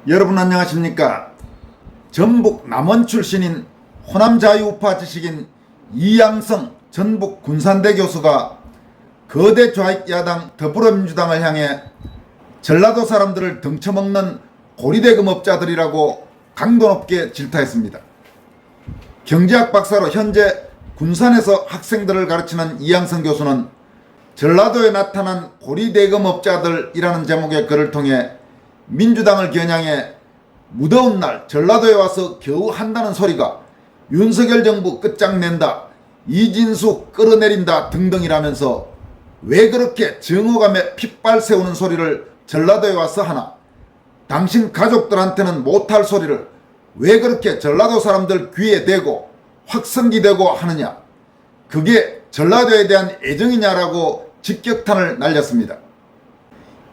여러분 안녕하십니까? 전북 남원 출신인 호남자유우파 지식인 이양성 전북 군산대 교수가 거대 좌익야당 더불어민주당을 향해 전라도 사람들을 등쳐먹는 고리대금업자들이라고 강도 높게 질타했습니다. 경제학 박사로 현재 군산에서 학생들을 가르치는 이양성 교수는 전라도에 나타난 고리대금업자들이라는 제목의 글을 통해 민주당을 겨냥해 무더운 날 전라도에 와서 겨우 한다는 소리가 윤석열 정부 끝장낸다, 이진수 끌어내린다 등등이라면서 왜 그렇게 정오감에 핏발 세우는 소리를 전라도에 와서 하나, 당신 가족들한테는 못할 소리를 왜 그렇게 전라도 사람들 귀에 대고 확성기대고 하느냐, 그게 전라도에 대한 애정이냐라고 직격탄을 날렸습니다.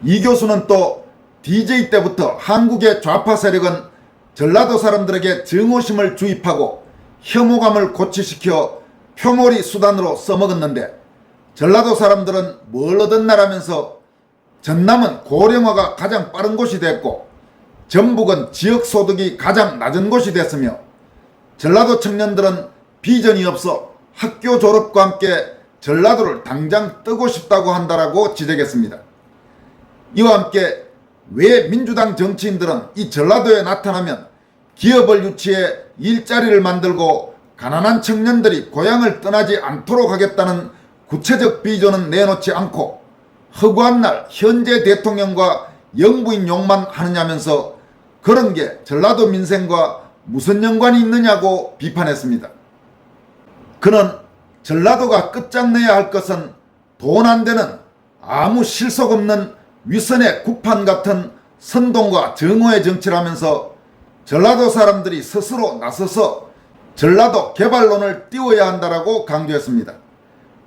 이 교수는 또 DJ 때부터 한국의 좌파 세력은 전라도 사람들에게 증오심을 주입하고 혐오감을 고취시켜 표몰이 수단으로 써먹었는데 전라도 사람들은 뭘 얻었나라면서 전남은 고령화가 가장 빠른 곳이 됐고 전북은 지역소득이 가장 낮은 곳이 됐으며 전라도 청년들은 비전이 없어 학교 졸업과 함께 전라도를 당장 뜨고 싶다고 한다라고 지적했습니다. 이와 함께 왜 민주당 정치인들은 이 전라도에 나타나면 기업을 유치해 일자리를 만들고 가난한 청년들이 고향을 떠나지 않도록 하겠다는 구체적 비전은 내놓지 않고 허구한 날 현재 대통령과 영부인 욕만 하느냐면서 그런 게 전라도 민생과 무슨 연관이 있느냐고 비판했습니다. 그는 전라도가 끝장내야 할 것은 돈 안 되는 아무 실속 없는 위선의 구판 같은 선동과 정오의 정치라면서 전라도 사람들이 스스로 나서서 전라도 개발론을 띄워야 한다라고 강조했습니다.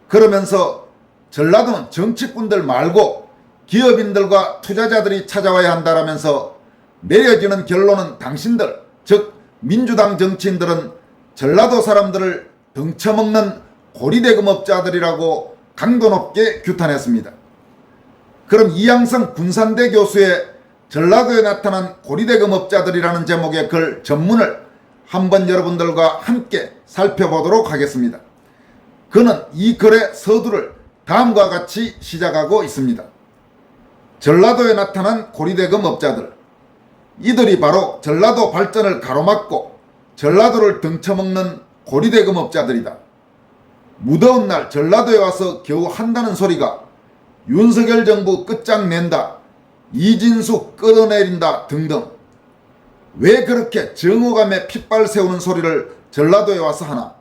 그러면서 전라도는 정치꾼들 말고 기업인들과 투자자들이 찾아와야 한다라면서 내려지는 결론은 당신들, 즉 민주당 정치인들은 전라도 사람들을 등쳐먹는 고리대금업자들이라고 강도 높게 규탄했습니다. 그럼 이양성 군산대 교수의 전라도에 나타난 고리대금업자들이라는 제목의 글 전문을 한번 여러분들과 함께 살펴보도록 하겠습니다. 그는 이 글의 서두를 다음과 같이 시작하고 있습니다. 전라도에 나타난 고리대금업자들, 이들이 바로 전라도 발전을 가로막고 전라도를 등쳐먹는 고리대금업자들이다. 무더운 날 전라도에 와서 겨우 한다는 소리가 윤석열 정부 끝장낸다, 이진수 끌어내린다 등등. 왜 그렇게 정오감에 핏발 세우는 소리를 전라도에 와서 하나?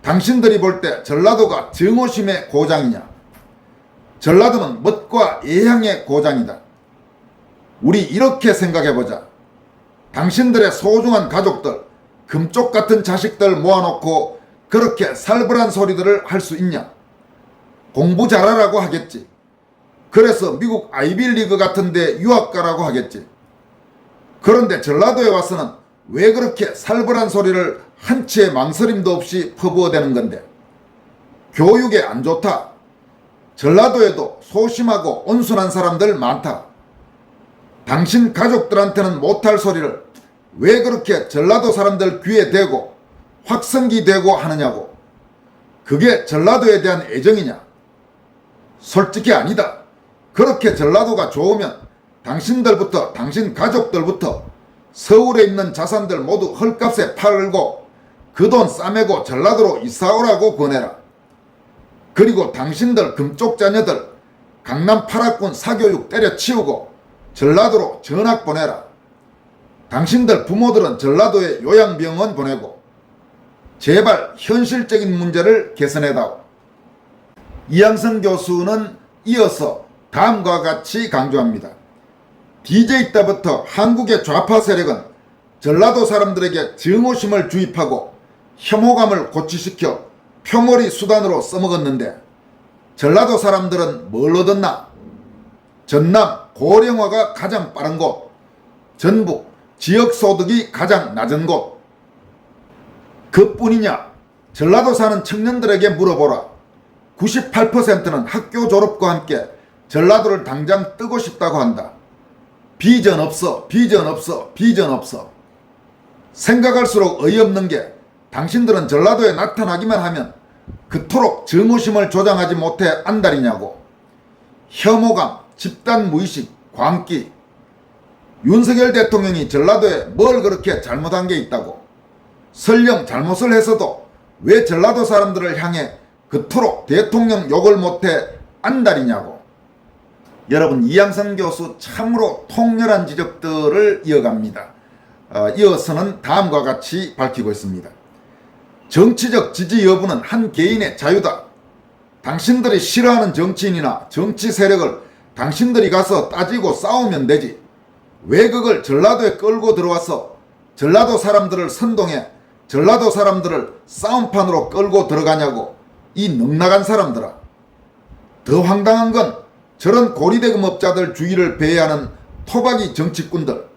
당신들이 볼 때 전라도가 정오심의 고장이냐? 전라도는 멋과 예향의 고장이다. 우리 이렇게 생각해보자. 당신들의 소중한 가족들, 금쪽 같은 자식들 모아놓고 그렇게 살벌한 소리들을 할 수 있냐? 공부 잘하라고 하겠지. 그래서 미국 아이빌리그 같은 데 유학 가라고 하겠지. 그런데 전라도에 와서는 왜 그렇게 살벌한 소리를 한치의 망설임도 없이 퍼부어대는 건데? 교육에 안 좋다. 전라도에도 소심하고 온순한 사람들 많다. 당신 가족들한테는 못할 소리를 왜 그렇게 전라도 사람들 귀에 대고 확성기 대고 하느냐고. 그게 전라도에 대한 애정이냐? 솔직히 아니다. 그렇게 전라도가 좋으면 당신들부터, 당신 가족들부터 서울에 있는 자산들 모두 헐값에 팔고 그 돈 싸매고 전라도로 이사오라고 권해라. 그리고 당신들 금쪽 자녀들 강남 8학군 사교육 때려치우고 전라도로 전학 보내라. 당신들 부모들은 전라도에 요양병원 보내고 제발 현실적인 문제를 개선해다오. 이양성 교수는 이어서 다음과 같이 강조합니다. DJ 때부터 한국의 좌파 세력은 전라도 사람들에게 증오심을 주입하고 혐오감을 고취시켜 표몰이 수단으로 써먹었는데 전라도 사람들은 뭘 얻었나? 전남 고령화가 가장 빠른 곳, 전북 지역소득이 가장 낮은 곳. 그뿐이냐? 전라도 사는 청년들에게 물어보라. 98%는 학교 졸업과 함께 전라도를 당장 뜨고 싶다고 한다. 비전 없어, 비전 없어, 비전 없어. 생각할수록 어이없는 게 당신들은 전라도에 나타나기만 하면 그토록 증오심을 조장하지 못해 안달이냐고. 혐오감, 집단무의식, 광기. 윤석열 대통령이 전라도에 뭘 그렇게 잘못한 게 있다고. 설령 잘못을 했어도 왜 전라도 사람들을 향해 그토록 대통령 욕을 못해 안달이냐고. 여러분, 이양성 교수 참으로 통렬한 지적들을 이어갑니다. 이어서는 다음과 같이 밝히고 있습니다. 정치적 지지 여부는 한 개인의 자유다. 당신들이 싫어하는 정치인이나 정치 세력을 당신들이 가서 따지고 싸우면 되지. 왜 그걸 전라도에 끌고 들어와서 전라도 사람들을 선동해 전라도 사람들을 싸움판으로 끌고 들어가냐고. 이 넉나간 사람들아. 더 황당한 건 저런 고리대금업자들 주의를 배회하는 토박이 정치꾼들.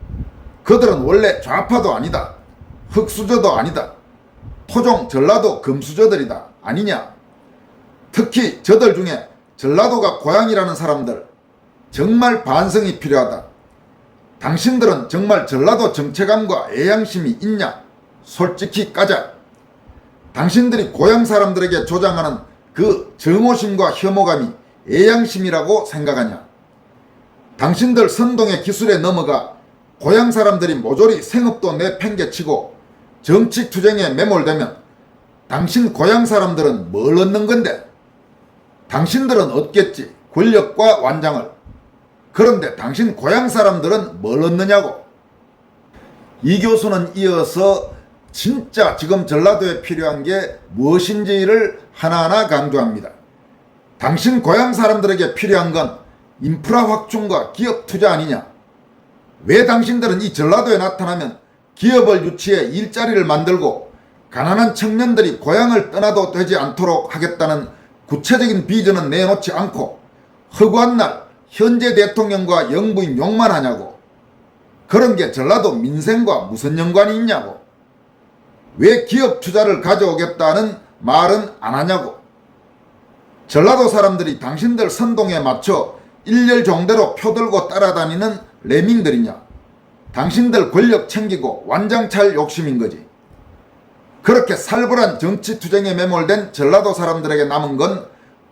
그들은 원래 좌파도 아니다. 흑수저도 아니다. 토종 전라도 금수저들이다. 아니냐. 특히 저들 중에 전라도가 고향이라는 사람들 정말 반성이 필요하다. 당신들은 정말 전라도 정체감과 애양심이 있냐? 솔직히 까자. 당신들이 고향 사람들에게 조장하는 그 정오심과 혐오감이 애양심이라고 생각하냐? 당신들 선동의 기술에 넘어가 고향 사람들이 모조리 생업도 내팽개치고 정치투쟁에 매몰되면 당신 고향 사람들은 뭘 얻는 건데? 당신들은 얻겠지. 권력과 완장을. 그런데 당신 고향 사람들은 뭘 얻느냐고. 이 교수는 이어서 진짜 지금 전라도에 필요한 게 무엇인지를 하나하나 강조합니다. 당신 고향 사람들에게 필요한 건 인프라 확충과 기업 투자 아니냐. 왜 당신들은 이 전라도에 나타나면 기업을 유치해 일자리를 만들고 가난한 청년들이 고향을 떠나도 되지 않도록 하겠다는 구체적인 비전은 내놓지 않고 허구한 날 현재 대통령과 영부인 욕만 하냐고. 그런 게 전라도 민생과 무슨 연관이 있냐고. 왜 기업 투자를 가져오겠다는 말은 안 하냐고. 전라도 사람들이 당신들 선동에 맞춰 일렬종대로 표들고 따라다니는 레밍들이냐. 당신들 권력 챙기고 완장찰 욕심인 거지. 그렇게 살벌한 정치투쟁에 매몰된 전라도 사람들에게 남은 건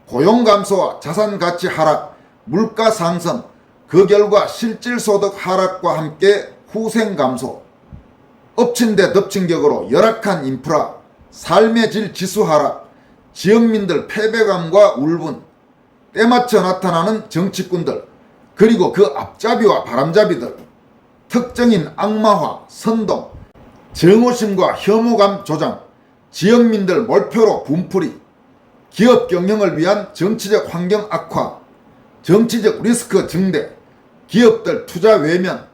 고용 감소와 자산 가치 하락, 물가 상승, 그 결과 실질소득 하락과 함께 후생 감소, 엎친 데 덮친 격으로 열악한 인프라, 삶의 질 지수 하락, 지역민들 패배감과 울분, 때맞춰 나타나는 정치꾼들, 그리고 그 앞잡이와 바람잡이들, 특정인 악마화, 선동, 정오심과 혐오감 조장, 지역민들 몰표로 분풀이, 기업 경영을 위한 정치적 환경 악화, 정치적 리스크 증대, 기업들 투자 외면,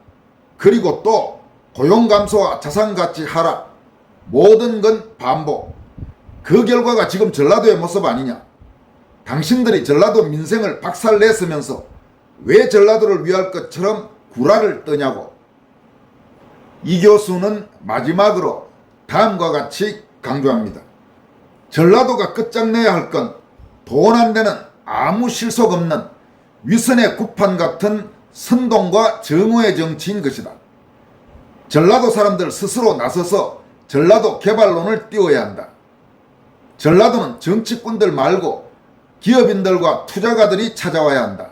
그리고 또 고용 감소와 자산가치 하락, 모든 건 반복. 그 결과가 지금 전라도의 모습 아니냐. 당신들이 전라도 민생을 박살냈으면서 왜 전라도를 위할 것처럼 구라를 떠냐고. 이 교수는 마지막으로 다음과 같이 강조합니다. 전라도가 끝장내야 할 건 돈 안 되는 아무 실속 없는 위선의 구판 같은 선동과 정오의 정치인 것이다. 전라도 사람들 스스로 나서서 전라도 개발론을 띄워야 한다. 전라도는 정치꾼들 말고 기업인들과 투자가들이 찾아와야 한다.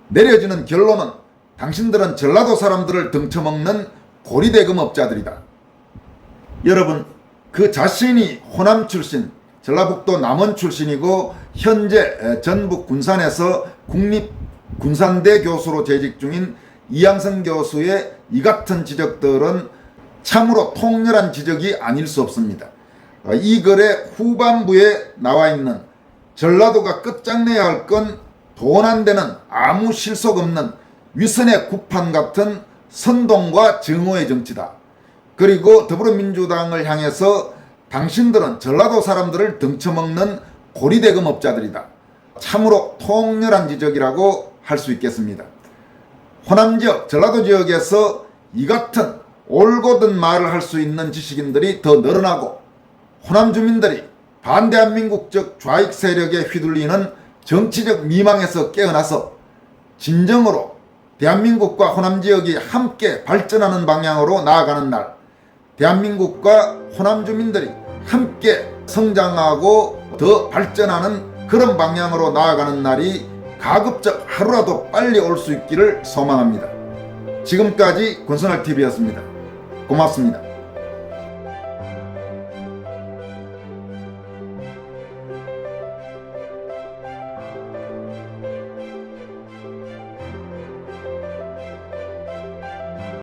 내려지는 결론은 당신들은 전라도 사람들을 등쳐먹는 고리대금업자들이다. 여러분, 그 자신이 호남 출신, 전라북도 남원 출신이고 현재 전북 군산에서 국립군산대 교수로 재직 중인 이양성 교수의 이 같은 지적들은 참으로 통렬한 지적이 아닐 수 없습니다. 이 글의 후반부에 나와 있는 전라도가 끝장내야 할 건 돈 안 되는 아무 실속 없는 위선의 구판 같은 선동과 정오의 정치다. 그리고 더불어민주당을 향해서 당신들은 전라도 사람들을 등쳐먹는 고리대금업자들이다. 참으로 통렬한 지적이라고 할 수 있겠습니다. 호남 지역, 전라도 지역에서 이 같은 올곧은 말을 할 수 있는 지식인들이 더 늘어나고 호남 주민들이 반대한민국적 좌익 세력에 휘둘리는 정치적 미망에서 깨어나서 진정으로 대한민국과 호남 지역이 함께 발전하는 방향으로 나아가는 날, 대한민국과 호남 주민들이 함께 성장하고 더 발전하는 그런 방향으로 나아가는 날이 가급적 하루라도 빨리 올 수 있기를 소망합니다. 지금까지 권선할TV였습니다. 고맙습니다.